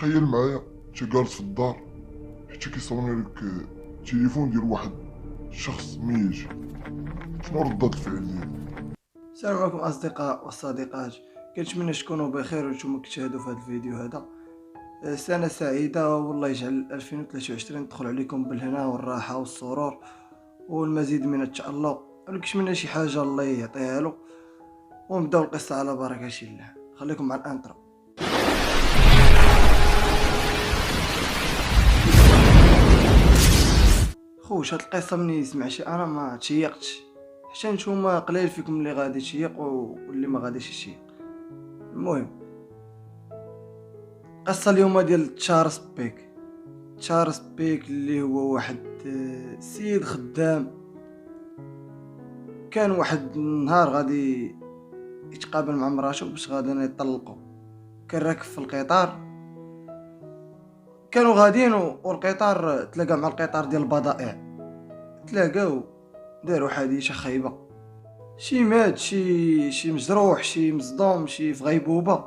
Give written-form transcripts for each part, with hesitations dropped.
تخيل معايا انت جالس في الدار حتى كيصوني لك التليفون ديال واحد شخص ميت. شنو ردة الفعل ديالك؟ السلام عليكم اصدقاء والصديقات، كنتمنى تكونوا بخير وانتم كتشاهدوا في هذا الفيديو هذا. سنة سعيدة والله يجعل 2023 تدخل عليكم بالهنا والراحة والسرور والمزيد من التألق، ونتمنى شي حاجة الله يعطيها له. ونبداو القصة على بركة الله. خليكم مع الانترو. خوش، هاد القصة مني سمعتي انا ما تشيقتش، حتى نتوما قليل فيكم اللي غادي يشيقوا واللي ما غاديش يشيق. المهم، قصة اليوم ديال تشارلز بيك اللي هو واحد سيد خدام. كان واحد النهار غادي يتقابل مع مراته باش غادي يطلقوا. كان راكب في القطار، كانوا غاديين والقطار تلاقى مع القطار ديال البضائع، تلاقاو داروا حادثة خايبة. شي مات، شي مجروح، شي مصدوم، شي في غيبوبة.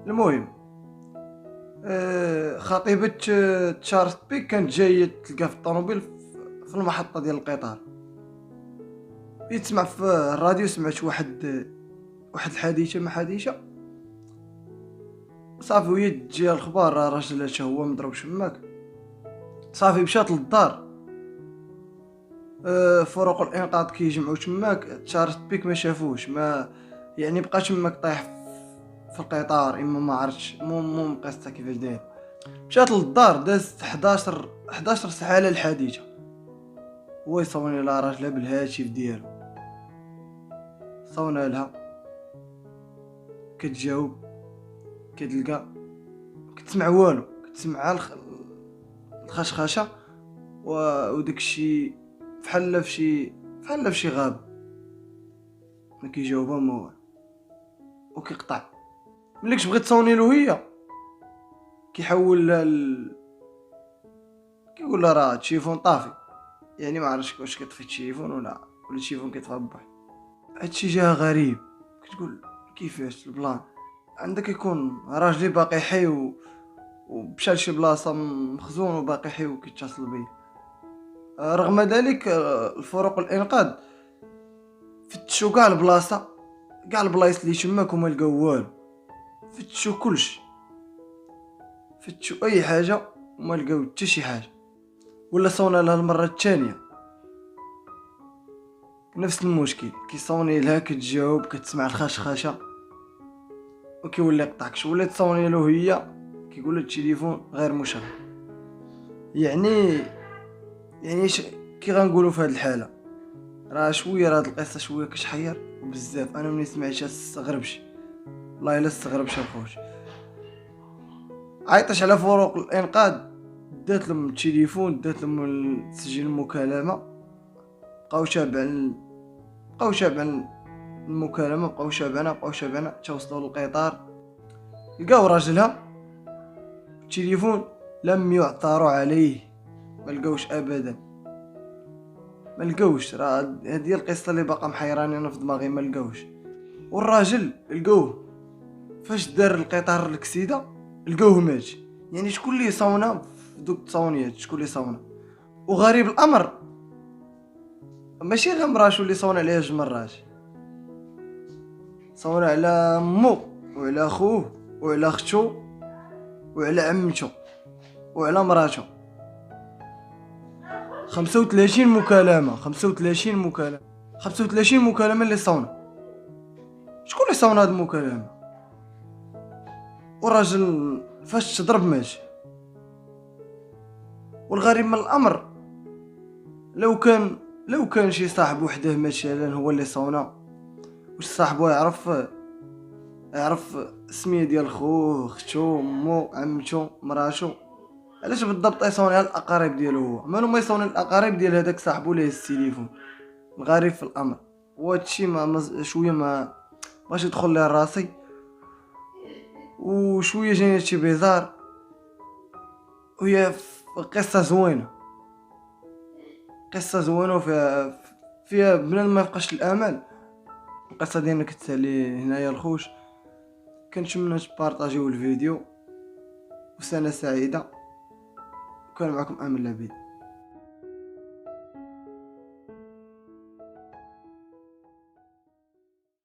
المهم، خطيبة تشارلز بيك كانت جاية تلقى في الطوموبيل في المحطة ديال القطار. يتسمع في الراديو، سمعت واحد الحادثة ما حادثة صافي، وهي تجي الخبار راجل حتى هو مضروب شماك. صافي مشات للدار، فرق الانقاذ كيجمعوا تماك. تشارلز بيك ما شافوش، ما يعني بقى تماك طايح في القطار، اما ما عرفتش مو قصتها كيفاش داير. مشات للدار، دازت 11 ساعه على الحادثه. هو يصوني لها راجلها بالهاتف ديالو، صونا لها، كتجاوب، كتلقى، كتسمع والو، كتسمع الخشخشه وداك الشيء بحال في شي غابه. ما كيجاوبها ما والو، وكيقطع. ملي بغيت تصوني له هي، كيحول لها كيقول لها راه التليفون طافي. يعني ما عرفتش واش كيطفي التليفون ولا التليفون كيطفى بوحدو. هادشي جاها غريب. كتقول كيفاش البلان عندك يكون راجلي باقي حي ومشى لشي بلاصه مخزون وباقي حي وكيتصل بيا. رغم ذلك الفرق الانقاذ فتشوا كاع البلاصه، كاع البلايص اللي تماك وما لقاو والو. فتشوا كلشي، فتشوا اي حاجه وما لقاو حتى شي حاجه. ولا صونا لها المره الثانيه نفس المشكل، كيصوني لها، كتجاوب، كتسمع الخشخشه وكيولي يقطعكش. ولا تصوني له هي، كيقول لها التليفون غير مشغل. يعني كي غنقولوا في هذه الحاله، راه شويه هاد القصه شويه كتحير بزاف. انا ملي سمعتها استغربش، والله الا استغربش الخوت. عيطش على فرق الانقاذ، دات لهم التليفون، دات لهم تسجيل المكالمه. بقاو تابعين المكالمه، بقاو شابعنا توصلوا للقطار، لقاو راجلها. التليفون لم يعثروا عليه، ما لقاوش ابدا، ما لقاوش. راه هذه القصه اللي باقا محيراني انا في دماغي، ما لقاوش. والراجل لقوه فاش دار القطار الكسيده، لقوه مات. يعني شكون اللي صونا في دوك التصاونيات؟ شكون اللي صونا؟ وغريب الامر، ماشي غير مراشو اللي صونا عليه جوج مرات، صونا على مو وعلى خوه وعلى اختو وعلى عمته وعلى مراته. 35 مكالمه 35 مكالمه اللي صونا. شكون اللي صونا هاد المكالمه؟ والراجل فاش تضرب مات. والغريب من الامر، لو كان شي صاحب وحده مثلا هو اللي صونا، واش صاحبو يعرف السميه ديال خوه، اختو، مو، عمتو، مراتو؟ علاش بالضبط يصوني على الاقارب ديالو هو؟ مالو ما يصوني الاقارب ديال هذاك صاحبو ليه التليفون؟ الغريب في الامر وهادشي شويه ما باش يدخل لي راسي، وشويه جاني شي بيزار. وهي قصه زوينه، وفيها بنادم ما يفقش الامل. القصه ديالنا كتسالي هنايا الخوش. كنتمنى تبارطاجيو الفيديو وسنة سعيدة. كان معكم أمل لبيد.